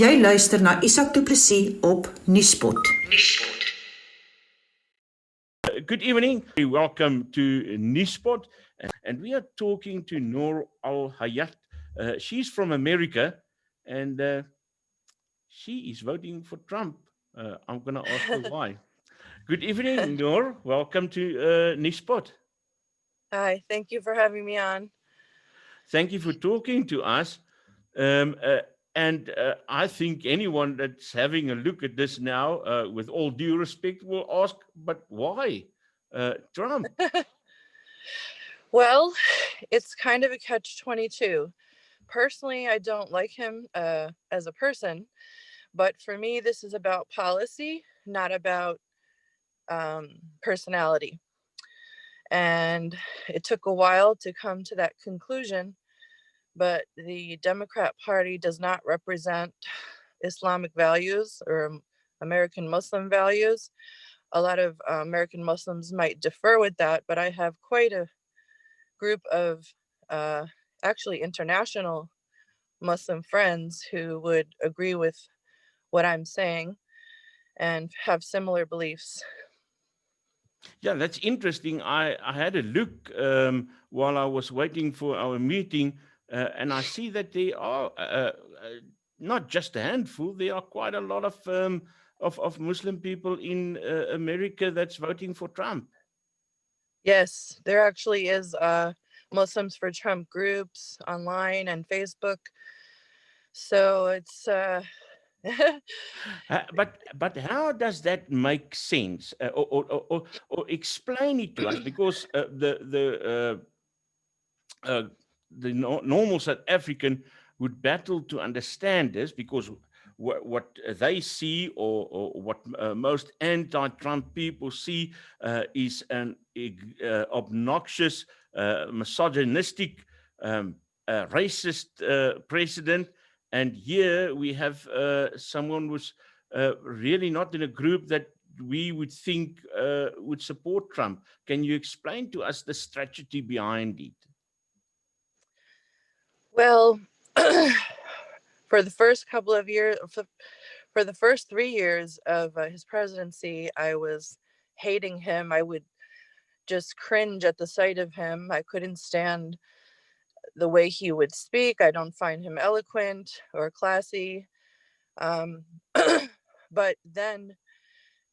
Jy luister na Isak Du Plessis op Nuuspod. Good evening. Welcome to Nuuspod, and we are talking to Noor al Hayat. She's from America, and she is voting for Trump. I'm going to ask her why. Good evening, Noor. Welcome to Nuuspod. Hi, thank you for having me on. Thank you for talking to us. And I think anyone that's having a look at this now, with all due respect, will ask, but why Trump? Well, it's kind of a catch-22. Personally, I don't like him as a person, but for me, this is about policy, not about personality. And it took a while to come to that conclusion, but the Democrat Party does not represent Islamic values or American Muslim values. A lot of American Muslims might differ with that, but I have quite a group of actually international Muslim friends who would agree with what I'm saying and have similar beliefs. Yeah, that's interesting. I had a look while I was waiting for our meeting, and I see that there are not just a handful. There are quite a lot of Muslim people in America that's voting for Trump. Yes, there actually is Muslims for Trump groups online and Facebook. So it's But how does that make sense, or explain it to us? Because normal South African would battle to understand this, because what they see, or what most anti-Trump people see, is an obnoxious, misogynistic, racist president. And here we have someone who's really not in a group that we would think would support Trump. Can you explain to us the strategy behind it? well, for the first couple of years, for the first 3 years of his presidency, I was hating him. I would just cringe at the sight of him. I couldn't stand the way he would speak. I don't find him eloquent or classy. But then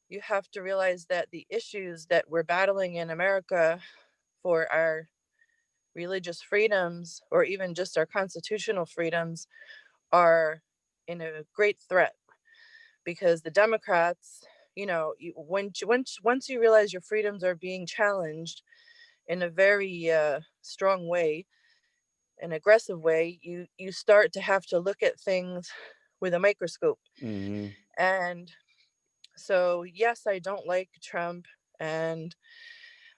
you have to realize that the issues that we're battling in America for our religious freedoms, or even just our constitutional freedoms, are in a great threat, because the Democrats, once you realize your freedoms are being challenged in a very strong way, an aggressive way, you start to have to look at things with a microscope. Mm-hmm. And so, yes, I don't like Trump, and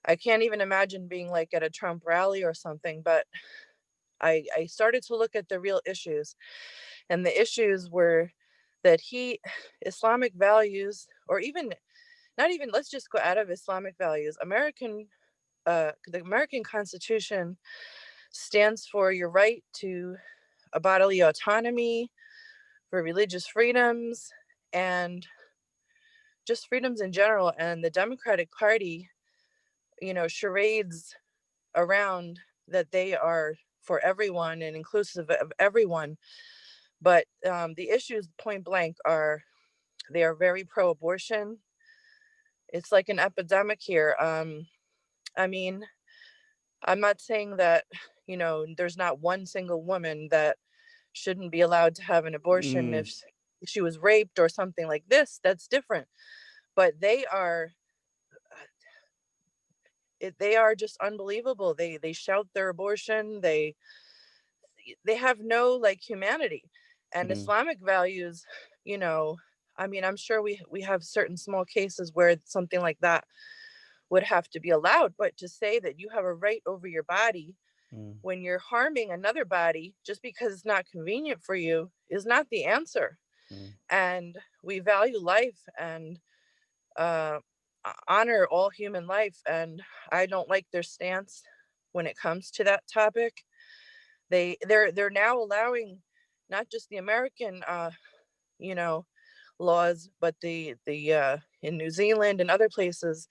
I can't even imagine being like at a Trump rally or something, but I started to look at the real issues. And the issues were that Islamic values, or even not even, let's just go out of Islamic values. The American Constitution stands for your right to a bodily autonomy, for religious freedoms, and just freedoms in general. And the Democratic Party, charades around that they are for everyone and inclusive of everyone. But the issues, point blank, they are very pro-abortion. It's like an epidemic here. I mean, I'm not saying that, there's not one single woman that shouldn't be allowed to have an abortion if she was raped or something like this. That's different. But they are just unbelievable. They shout their abortion. They have no humanity. And Islamic values, I'm sure we have certain small cases where something like that would have to be allowed, but to say that you have a right over your body when you're harming another body just because it's not convenient for you is not the answer. And we value life and honor all human life, and I don't like their stance when it comes to that topic. They're now allowing not just the American laws, but the in New Zealand and other places,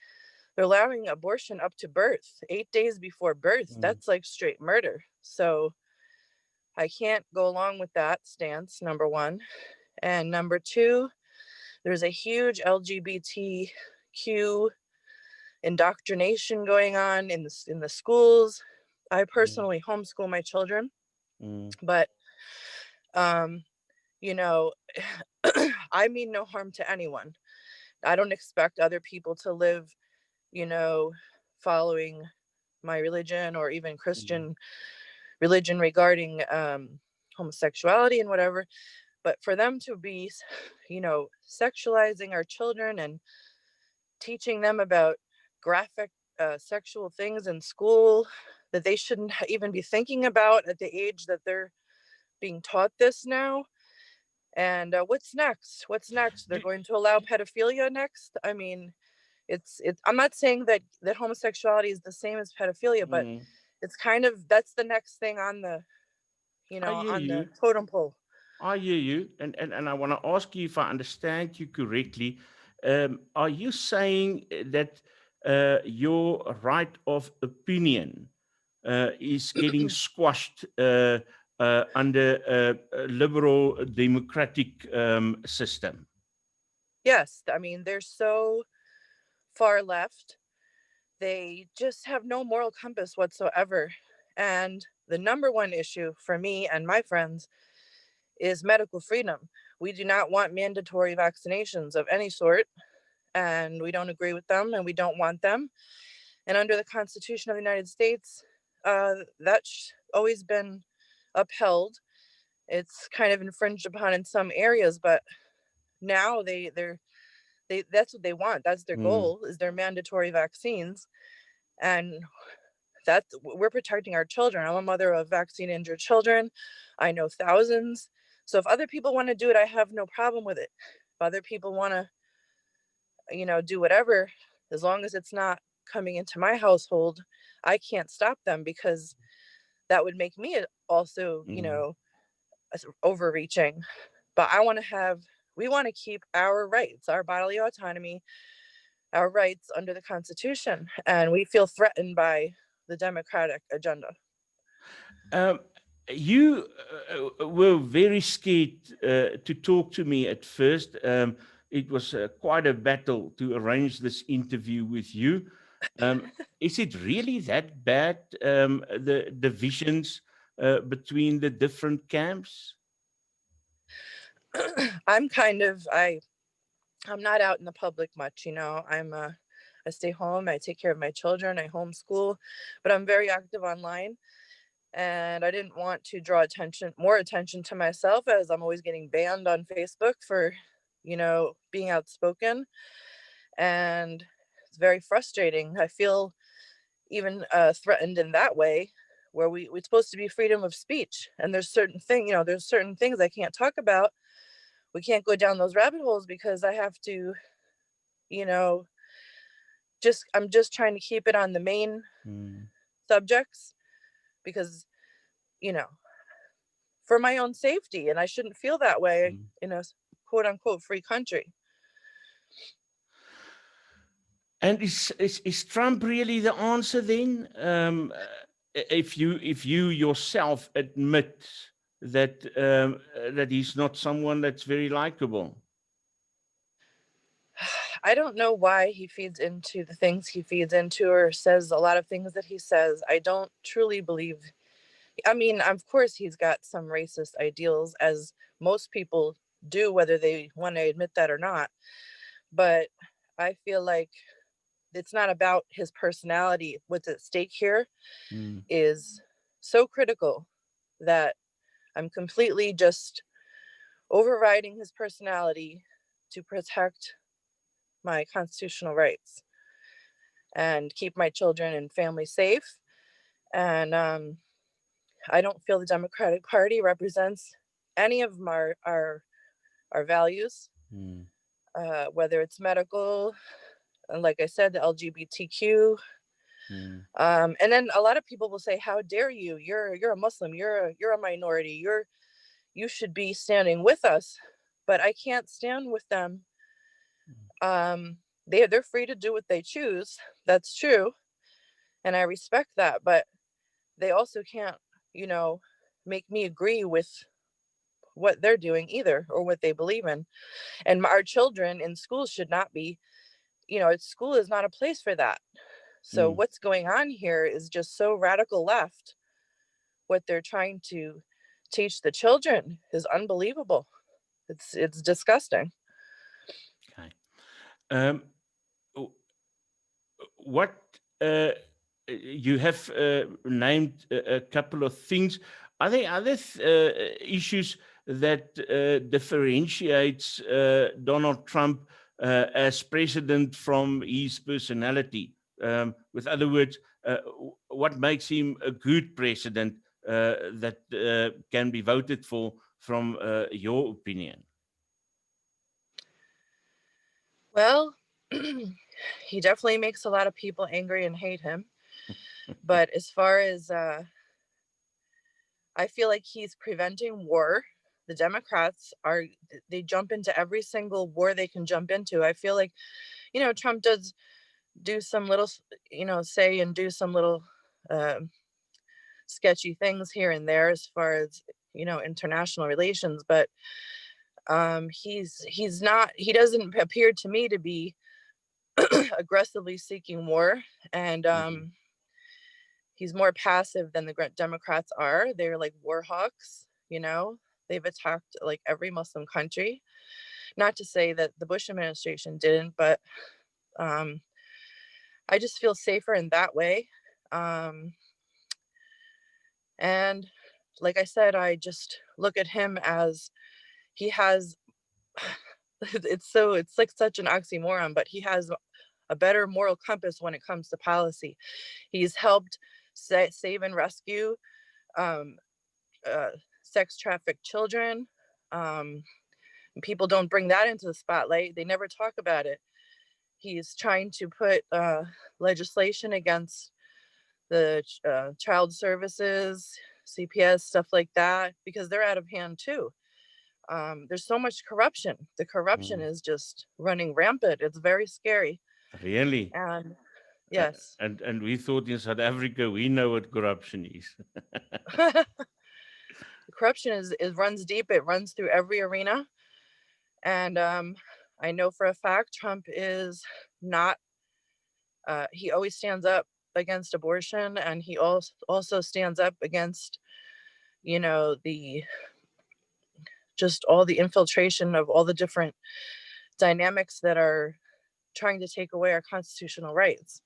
they're allowing abortion up to birth, 8 days before birth. That's like straight murder. So I can't go along with that stance, number one. And number two, there's a huge LGBTQ indoctrination going on in the schools. I personally homeschool my children, but I mean no harm to anyone. I don't expect other people to live, following my religion or even Christian religion regarding homosexuality and whatever. But for them to be, sexualizing our children and teaching them about graphic sexual things in school that they shouldn't even be thinking about at the age that they're being taught this now. And what's next? They're going to allow pedophilia next. I mean, it's I'm not saying that homosexuality is the same as pedophilia, but it's kind of, that's the next thing on the I hear on the you. totem pole. I hear you, and I want to ask you if I understand you correctly. Are you saying that your right of opinion is getting squashed under a liberal democratic system? Yes, I mean, they're so far left. They just have no moral compass whatsoever. And the number one issue for me and my friends is medical freedom. We do not want mandatory vaccinations of any sort, and we don't agree with them, and we don't want them. And under the Constitution of the United States, that's always been upheld. It's kind of infringed upon in some areas, but now they're that's what they want. That's their goal, is their mandatory vaccines. And that we're protecting our children. I'm a mother of vaccine injured children. I know thousands. So if other people want to do it, I have no problem with it. If other people want to, do whatever, as long as it's not coming into my household, I can't stop them, because that would make me also, overreaching. But we want to keep our rights, our bodily autonomy, our rights under the Constitution, and we feel threatened by the Democratic agenda. You were very scared to talk to me at first. It was quite a battle to arrange this interview with you. Is it really that bad, the divisions between the different camps? I'm not out in the public much, I stay home, I take care of my children, I homeschool, but I'm very active online. And I didn't want to draw more attention to myself, as I'm always getting banned on Facebook for, being outspoken. And it's very frustrating. I feel even threatened in that way, where we're supposed to be freedom of speech. And there's certain things I can't talk about. We can't go down those rabbit holes, because I have to, I'm just trying to keep it on the main subjects, because, for my own safety, and I shouldn't feel that way in a quote unquote free country. And is Trump really the answer then? If you yourself admit that that he's not someone that's very likable. I don't know why he feeds into the things he feeds into, or says a lot of things that he says. I don't truly believe. I mean, of course, he's got some racist ideals, as most people do, whether they want to admit that or not. But I feel like it's not about his personality. What's at stake here is so critical that I'm completely just overriding his personality to protect my constitutional rights and keep my children and family safe. And I don't feel the Democratic Party represents any of our values, whether it's medical, and like I said, the LGBTQ. And then a lot of people will say, "How dare you? You're a Muslim. You're a minority. You should be standing with us." but I can't stand with them. They're free to do what they choose. That's true. And I respect that, but they also can't, make me agree with what they're doing either, or what they believe in. And our children in schools should not be, school is not a place for that. So what's going on here is just so radical left. What they're trying to teach the children is unbelievable. It's disgusting. Okay. What you have named a couple of things. Are there other issues that differentiates Donald Trump as president from his personality? With other words, what makes him a good president that can be voted for from your opinion? Well, he definitely makes a lot of people angry and hate him. But as far as I feel like he's preventing war. The Democrats they jump into every single war they can jump into. I feel like, Trump does do some little, say and do some little sketchy things here and there as far as, international relations. But he doesn't appear to me to be aggressively seeking war. And he's more passive than the Democrats are. They're like war hawks, they've attacked like every Muslim country. Not to say that the Bush administration didn't, but I just feel safer in that way. And like I said, I just look at him as he has, it's like such an oxymoron, but he has a better moral compass when it comes to policy. He's helped save and rescue sex trafficked children. People don't bring that into the spotlight. They never talk about it. He's trying to put legislation against the child services, CPS, stuff like that, because they're out of hand too. There's so much corruption. The corruption is just running rampant. It's very scary. Really? And yes. And we thought in South Africa, we know what corruption is. Corruption runs deep. It runs through every arena. And I know for a fact Trump is not, he always stands up against abortion, and he also stands up against, just all the infiltration of all the different dynamics that are trying to take away our constitutional rights.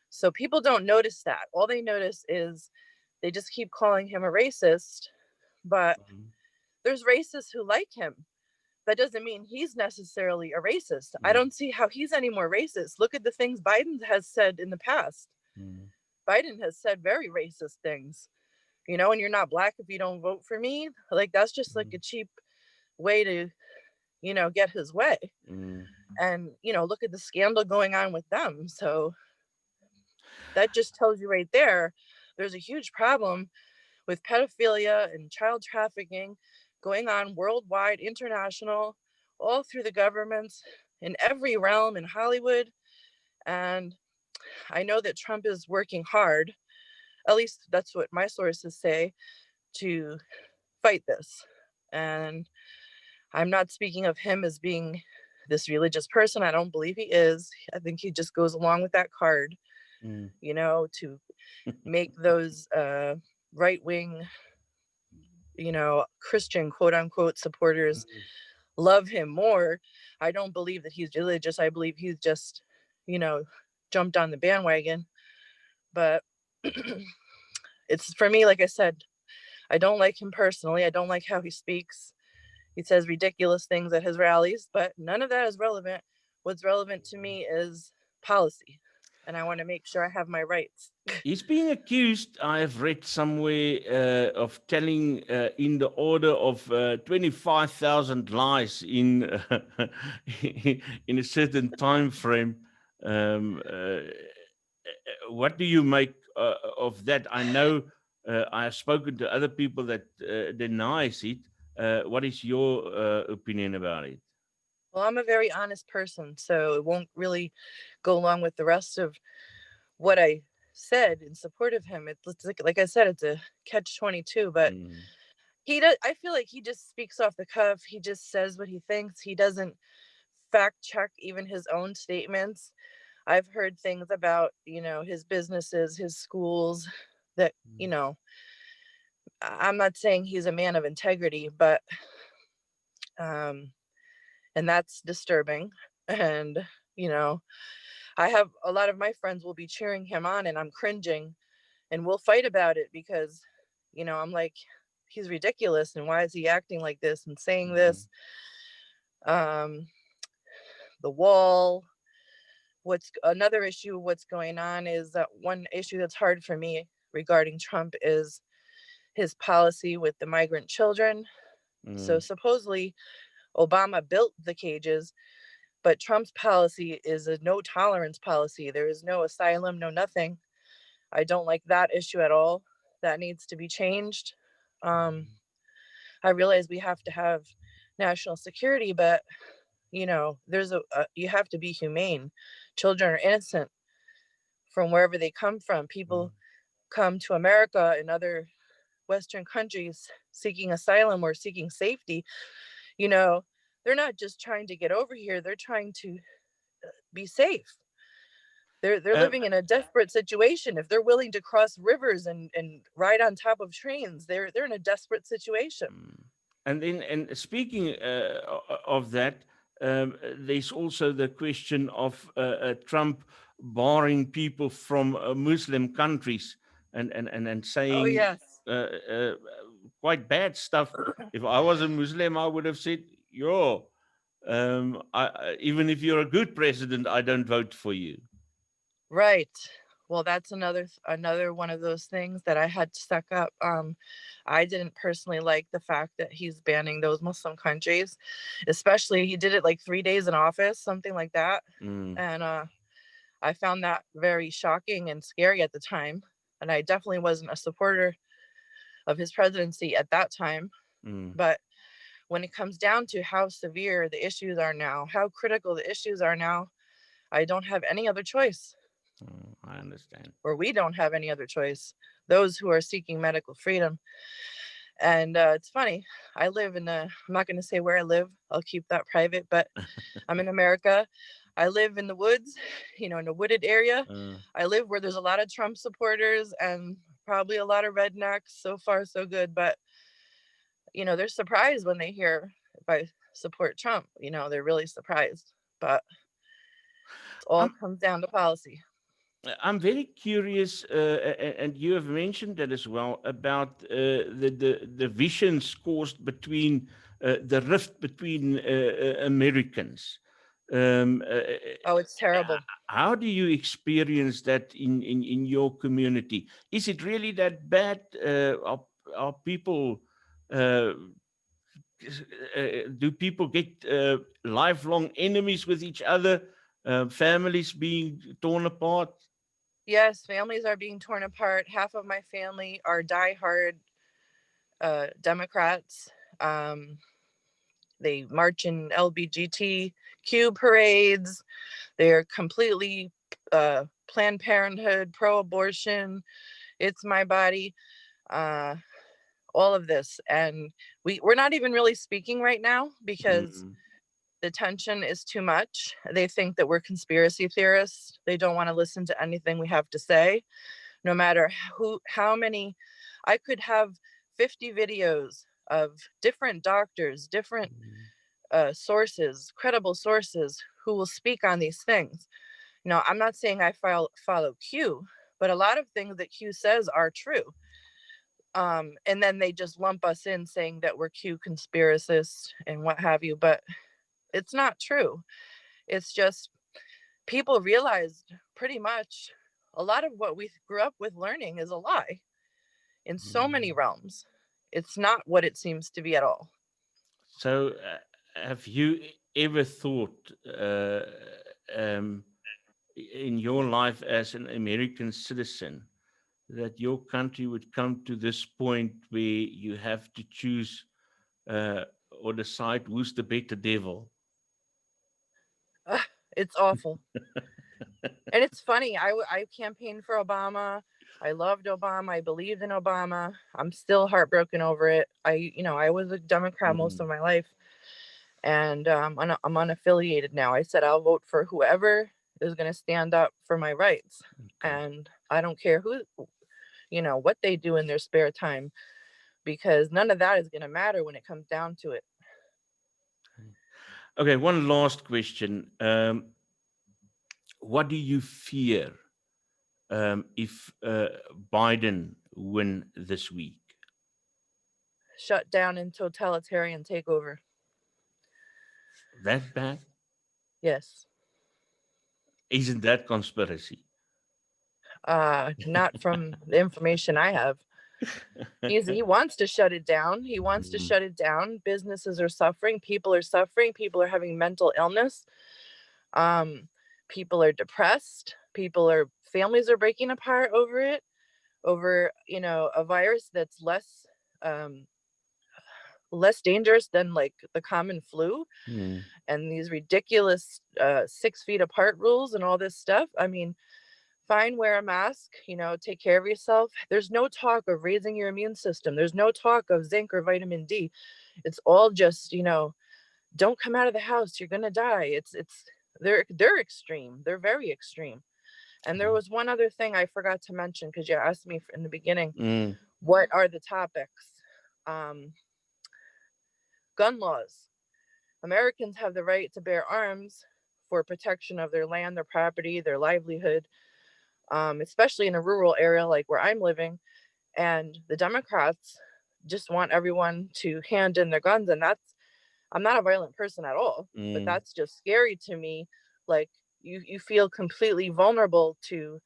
So people don't notice that. All they notice is they just keep calling him a racist, but there's racists who like him. That doesn't mean he's necessarily a racist. I don't see how he's any more racist. Look at the things Biden has said in the past. Biden has said very racist things. And you're not black if you don't vote for me. Like, that's just like a cheap way to, get his way. And, look at the scandal going on with them. So that just tells you right there, there's a huge problem with pedophilia and child trafficking going on worldwide, international, all through the governments, in every realm, in Hollywood. And I know that Trump is working hard, at least that's what my sources say, to fight this. And I'm not speaking of him as being this religious person. I don't believe he is. I think he just goes along with that card, to make those right-wing, Christian, quote unquote, supporters love him more. I don't believe that he's religious. I believe he's just, jumped on the bandwagon. But it's, for me, like I said, I don't like him personally. I don't like how he speaks. He says ridiculous things at his rallies, but none of that is relevant. What's relevant to me is policy, and I want to make sure I have my rights. He's being accused, I have read somewhere, of telling in the order of 25,000 lies in in a certain time frame. What do you make of that? I know I have spoken to other people that denies it, What is your opinion about it? Well, I'm a very honest person, so it won't really go along with the rest of what I said in support of him. It's like I said, it's a catch-22, but Mm, I feel like he just speaks off the cuff. He just says what he thinks. He doesn't fact check even his own statements. I've heard things about, his businesses, his schools that, I'm not saying he's a man of integrity, but um and that's disturbing. And, you know, I have a lot of my friends will be cheering him on and I'm cringing and we'll fight about it because, I'm like, he's ridiculous and why is he acting like this and saying mm, this? Um, the wall. What's another issue? What's going on is that one issue that's hard for me regarding Trump is his policy with the migrant children. So mm, supposedly Obama built the cages, but Trump's policy is a no tolerance policy. There is no asylum, no nothing. I don't like that issue at all. That needs to be changed. Um, I realize we have to have national security, but there's you have to be humane. Children are innocent from wherever they come from. People come to America and other Western countries seeking asylum or seeking safety. You know, they're not just trying to get over here, they're trying to be safe. They're mm. living in a desperate situation. If they're willing to cross rivers and ride on top of trains, they're in a desperate situation. And then, and speaking of that, there's also the question of Trump barring people from Muslim countries and Oh saying yes. uh, uh, quite bad stuff. If I was a Muslim, I would have said, "Yo, even if you're a good president, I don't vote for you." Right. Well, that's another one of those things that I had stuck up. I didn't personally like the fact that he's banning those Muslim countries, especially he did it like 3 days in office, something like that. Mm, And I found that very shocking and scary at the time. And I definitely wasn't a supporter of his presidency at that time. mm, But when it comes down to how severe the issues are now, how critical the issues are now, I don't have any other choice, I understand. or we don't have any other choice. Those who are seeking medical freedom. And it's funny, I'm not going to say where I live, I'll keep that private, but I'm in America. I live in the woods, in a wooded area. Uh, I live where there's a lot of Trump supporters and probably a lot of rednecks. So far, so good. But, they're surprised when they hear if I support Trump. They're really surprised. But it all I'm comes down to policy. I'm very curious, and you have mentioned that as well about the divisions caused between the rift between Americans. Um, uh, Oh, it's terrible. how do you experience that in your community? Is it really that bad? Are people uh, do people get lifelong enemies with each other? Families being torn apart? Yes, families are being torn apart. Half of my family are diehard Democrats. Um, they march in LBGTQ parades. They're completely Planned Parenthood, pro-abortion. It's my body. Uh, all of this, and we're not even really speaking right now because Mm, the tension is too much. They think that we're conspiracy theorists. They don't want to listen to anything we have to say, no matter how many. I could have 50 videos of different doctors, different sources, credible sources who will speak on these things. I'm not saying I follow Q, but a lot of things that Q says are true. And then they just lump us in saying that we're Q conspiracists and what have you, but it's not true. It's just people realized pretty much a lot of what we grew up with learning is a lie in so many realms. It's not what it seems to be at all. So, have you ever thought um, in your life as an American citizen that your country would come to this point where you have to choose or decide who's the better devil? It's awful. And it's funny, I campaigned for Obama. I loved Obama. I believed in Obama. I'm still heartbroken over it. I was a Democrat most of my life, and I'm unaffiliated now. I said I'll vote for whoever is going to stand up for my rights, and I don't care who, what they do in their spare time, because none of that is going to matter when it comes down to it. Okay, one last question. What do you fear if Biden win this week? Shut down and totalitarian takeover. That bad? Yes. Isn't that conspiracy? Not from the information I have. He wants to shut it down. He wants to shut it down. Businesses are suffering. People are suffering. People are having mental illness. People are depressed. Families are breaking apart over it, over, a virus that's less dangerous than like the common flu, and these ridiculous 6 feet apart rules and all this stuff. I mean, fine, wear a mask, take care of yourself. There's no talk of raising your immune system. There's no talk of zinc or vitamin D. It's all just, don't come out of the house. You're going to die. They're extreme. They're very extreme. And there was one other thing I forgot to mention, because you asked me in the beginning, what are the topics? Gun laws. Americans have the right to bear arms for protection of their land, their property, their livelihood, especially in a rural area like where I'm living. And the Democrats just want everyone to hand in their guns. And I'm not a violent person at all, but that's just scary to me. Like, you feel completely vulnerable to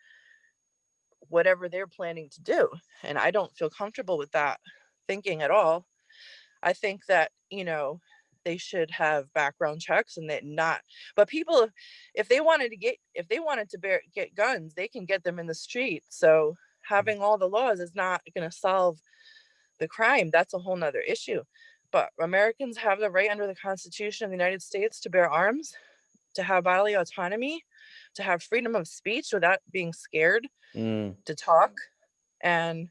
whatever they're planning to do. And I don't feel comfortable with that thinking at all. I think that, they should have background checks, and but people, if they wanted to get guns, they can get them in the street. So having all the laws is not going to solve the crime. That's a whole nother issue. But Americans have the right under the Constitution of the United States to bear arms, to have bodily autonomy, to have freedom of speech without being scared to talk. And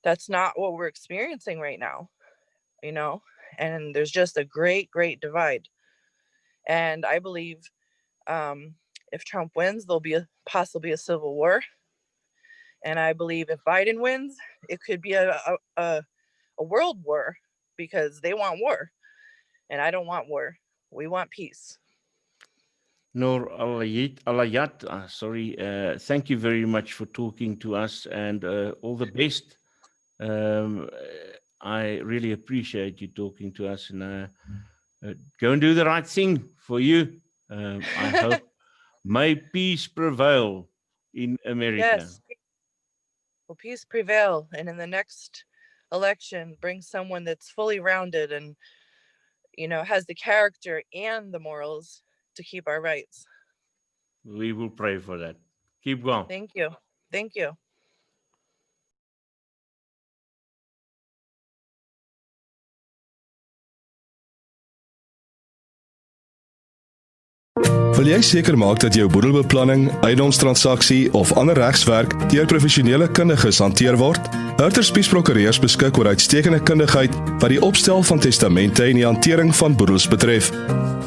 that's not what we're experiencing right now, and there's just a great, great divide. And I believe if Trump wins, there'll be possibly a civil war. And I believe if Biden wins, it could be a world war, because they want war. And I don't want war. We want peace. Noor al Hayat, thank you very much for talking to us, and all the best. I really appreciate you talking to us, and go and do the right thing for you. I hope may peace prevail in America. Yes. Well, peace prevail, and in the next election, bring someone that's fully rounded and, has the character and the morals to keep our rights. We will pray for that. Keep going. Thank you. Thank you. Wil jy seker maak dat jou boedelbeplanning, eiendomstransaksie of ander regswerk deur professionele kundiges hanteer word? Hurterspies Prokureurs beskik oor uitstekende kundigheid wat die opstel van testamente en die hantering van boedels betref.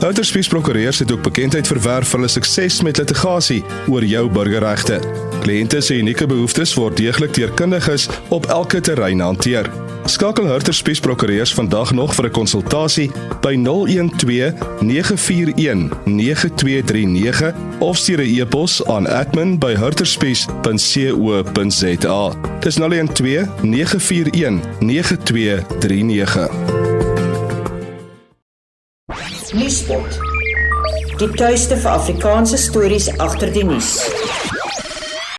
Hurterspies Prokureurs het ook bekendheid verwerf vir hulle sukses met litigasie oor jou burgerregte. Kliënte se unieke behoeftes word deeglik deur kundiges op elke terrein hanteer. Skakel Hurterspies Prokureurs vandag nog vir 'n konsultasie by 012-941-9239 of stuur 'n e-pos aan admin@hurterspies.co.za. Dis 012-941-9239. Nuuspod. Die tuiste vir Afrikaanse stories agter die nuus.